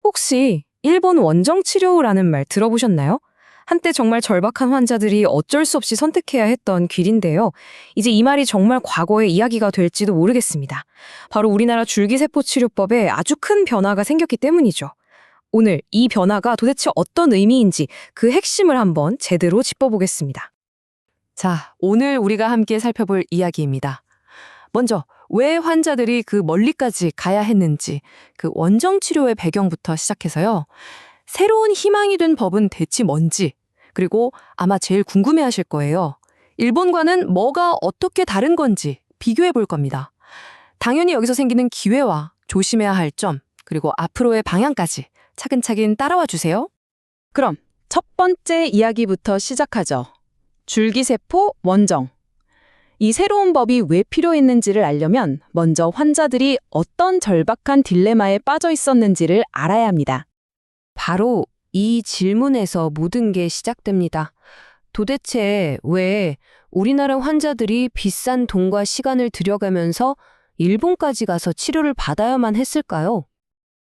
혹시 일본 원정 치료라는 말 들어보셨나요? 한때 정말 절박한 환자들이 어쩔 수 없이 선택해야 했던 길인데요. 이제 이 말이 정말 과거의 이야기가 될지도 모르겠습니다. 바로 우리나라 줄기세포 치료법에 아주 큰 변화가 생겼기 때문이죠. 오늘 이 변화가 도대체 어떤 의미인지 그 핵심을 한번 제대로 짚어보겠습니다. 자, 오늘 우리가 함께 살펴볼 이야기입니다. 먼저 왜 환자들이 그 멀리까지 가야 했는지 그 원정 치료의 배경부터 시작해서요. 새로운 희망이 된 법은 대체 뭔지, 그리고 아마 제일 궁금해하실 거예요. 일본과는 뭐가 어떻게 다른 건지 비교해 볼 겁니다. 당연히 여기서 생기는 기회와 조심해야 할 점, 그리고 앞으로의 방향까지 차근차근 따라와 주세요. 그럼 첫 번째 이야기부터 시작하죠. 줄기세포 원정. 이 새로운 법이 왜 필요했는지를 알려면 먼저 환자들이 어떤 절박한 딜레마에 빠져 있었는지를 알아야 합니다. 바로 이 질문에서 모든 게 시작됩니다. 도대체 왜 우리나라 환자들이 비싼 돈과 시간을 들여가면서 일본까지 가서 치료를 받아야만 했을까요?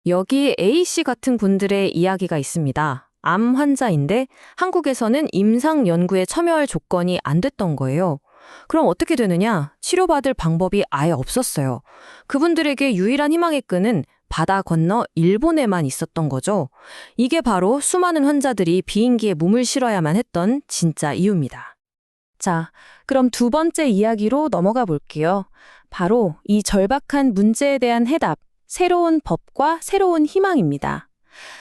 여기 A씨 같은 분들의 이야기가 있습니다. 암 환자인데 한국에서는 임상 연구에 참여할 조건이 안 됐던 거예요. 그럼 어떻게 되느냐? 치료받을 방법이 아예 없었어요. 그분들에게 유일한 희망의 끈은 바다 건너 일본에만 있었던 거죠. 이게 바로 수많은 환자들이 비행기에 몸을 실어야만 했던 진짜 이유입니다. 자, 그럼 두 번째 이야기로 넘어가 볼게요. 바로 이 절박한 문제에 대한 해답, 새로운 법과 새로운 희망입니다.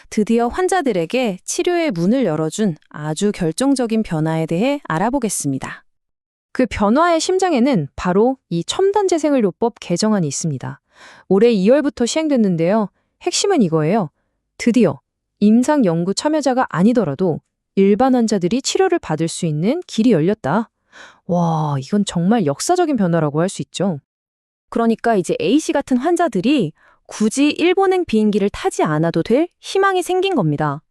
드디어 환자들에게 치료의 문을 열어준 아주 결정적인 변화에 대해 알아보겠습니다. 그 변화의 심장에는 바로 이 첨단재생의료법 개정안이 있습니다. 올해 2월부터 시행됐는데요. 핵심은 이거예요. 드디어 임상 연구 참여자가 아니더라도 일반 환자들이 치료를 받을 수 있는 길이 열렸다. 와, 이건 정말 역사적인 변화라고 할 수 있죠. 그러니까 이제 A씨 같은 환자들이 굳이 일본행 비행기를 타지 않아도 될 희망이 생긴 겁니다.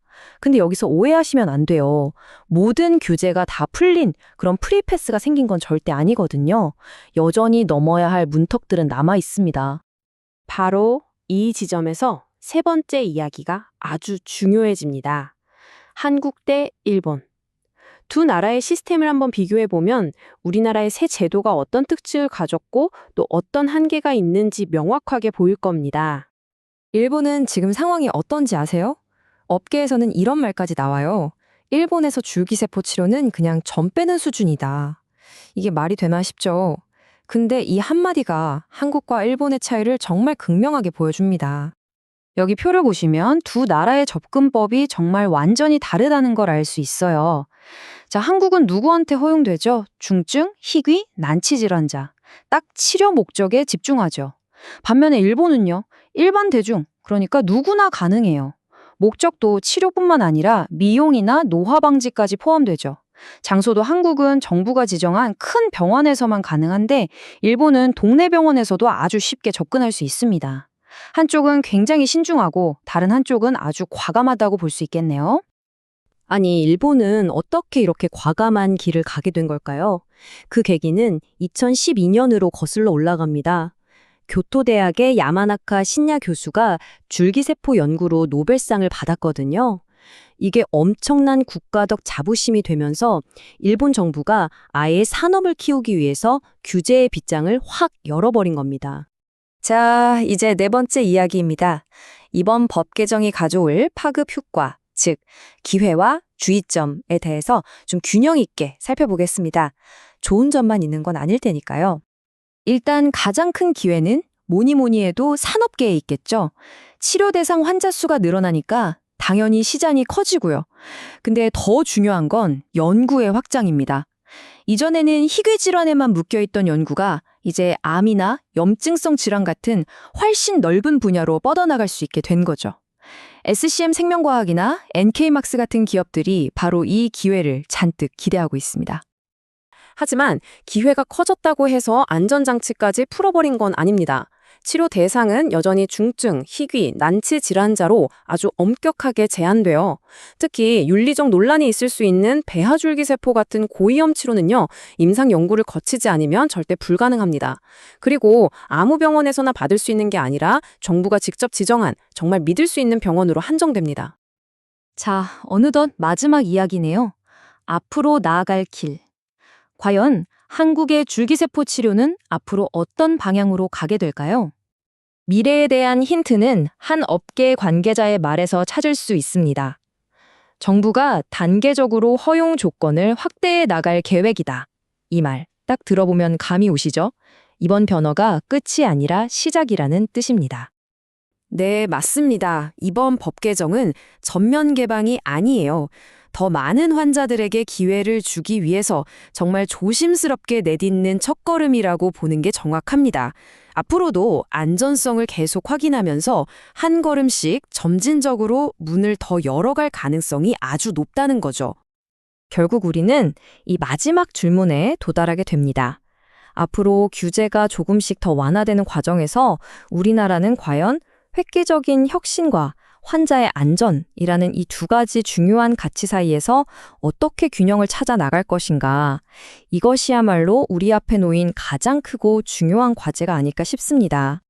근데 여기서 오해하시면 안 돼요. 모든 규제가 다 풀린 그런 프리패스가 생긴 건 절대 아니거든요. 여전히 넘어야 할 문턱들은 남아 있습니다. 바로 이 지점에서 세 번째 이야기가 아주 중요해집니다. 한국 대 일본. 두 나라의 시스템을 한번 비교해보면 우리나라의 새 제도가 어떤 특징을 가졌고 또 어떤 한계가 있는지 명확하게 보일 겁니다. 일본은 지금 상황이 어떤지 아세요? 업계에서는 이런 말까지 나와요. 일본에서 줄기세포 치료는 그냥 점 빼는 수준이다. 이게 말이 되나 싶죠. 근데 이 한마디가 한국과 일본의 차이를 정말 극명하게 보여줍니다. 여기 표를 보시면 두 나라의 접근법이 정말 완전히 다르다는 걸 알 수 있어요. 자, 한국은 누구한테 허용되죠? 중증, 희귀, 난치 질환자. 딱 치료 목적에 집중하죠. 반면에 일본은요. 일반 대중, 그러니까 누구나 가능해요. 목적도 치료뿐만 아니라 미용이나 노화 방지까지 포함되죠. 장소도 한국은 정부가 지정한 큰 병원에서만 가능한데 일본은 동네 병원에서도 아주 쉽게 접근할 수 있습니다. 한쪽은 굉장히 신중하고 다른 한쪽은 아주 과감하다고 볼 수 있겠네요. 아니, 일본은 어떻게 이렇게 과감한 길을 가게 된 걸까요? 그 계기는 2012년으로 거슬러 올라갑니다. 교토대학의 야마나카 신야 교수가 줄기세포 연구로 노벨상을 받았거든요. 이게 엄청난 국가적 자부심이 되면서 일본 정부가 아예 산업을 키우기 위해서 규제의 빗장을 확 열어버린 겁니다. 자, 이제 네 번째 이야기입니다. 이번 법 개정이 가져올 파급 효과, 즉 기회와 주의점에 대해서 좀 균형 있게 살펴보겠습니다. 좋은 점만 있는 건 아닐 테니까요. 일단 가장 큰 기회는 뭐니 해도 산업계에 있겠죠. 치료 대상 환자 수가 늘어나니까 당연히 시장이 커지고요. 근데 더 중요한 건 연구의 확장입니다. 이전에는 희귀 질환에만 묶여있던 연구가 이제 암이나 염증성 질환 같은 훨씬 넓은 분야로 뻗어나갈 수 있게 된 거죠. SCM 생명과학이나 NK막스 같은 기업들이 바로 이 기회를 잔뜩 기대하고 있습니다. 하지만 기회가 커졌다고 해서 안전장치까지 풀어버린 건 아닙니다. 치료 대상은 여전히 중증, 희귀, 난치 질환자로 아주 엄격하게 제한돼요. 특히 윤리적 논란이 있을 수 있는 배아줄기세포 같은 고위험 치료는요, 임상 연구를 거치지 않으면 절대 불가능합니다. 그리고 아무 병원에서나 받을 수 있는 게 아니라 정부가 직접 지정한 정말 믿을 수 있는 병원으로 한정됩니다. 자, 어느덧 마지막 이야기네요. 앞으로 나아갈 길. 과연 한국의 줄기세포 치료는 앞으로 어떤 방향으로 가게 될까요? 미래에 대한 힌트는 한 업계 관계자의 말에서 찾을 수 있습니다. 정부가 단계적으로 허용 조건을 확대해 나갈 계획이다. 이 말 딱 들어보면 감이 오시죠? 이번 변화가 끝이 아니라 시작이라는 뜻입니다. 네, 맞습니다. 이번 법 개정은 전면 개방이 아니에요. 더 많은 환자들에게 기회를 주기 위해서 정말 조심스럽게 내딛는 첫걸음이라고 보는 게 정확합니다. 앞으로도 안전성을 계속 확인하면서 한 걸음씩 점진적으로 문을 더 열어갈 가능성이 아주 높다는 거죠. 결국 우리는 이 마지막 질문에 도달하게 됩니다. 앞으로 규제가 조금씩 더 완화되는 과정에서 우리나라는 과연 획기적인 혁신과 환자의 안전이라는 이 두 가지 중요한 가치 사이에서 어떻게 균형을 찾아 나갈 것인가. 이것이야말로 우리 앞에 놓인 가장 크고 중요한 과제가 아닐까 싶습니다.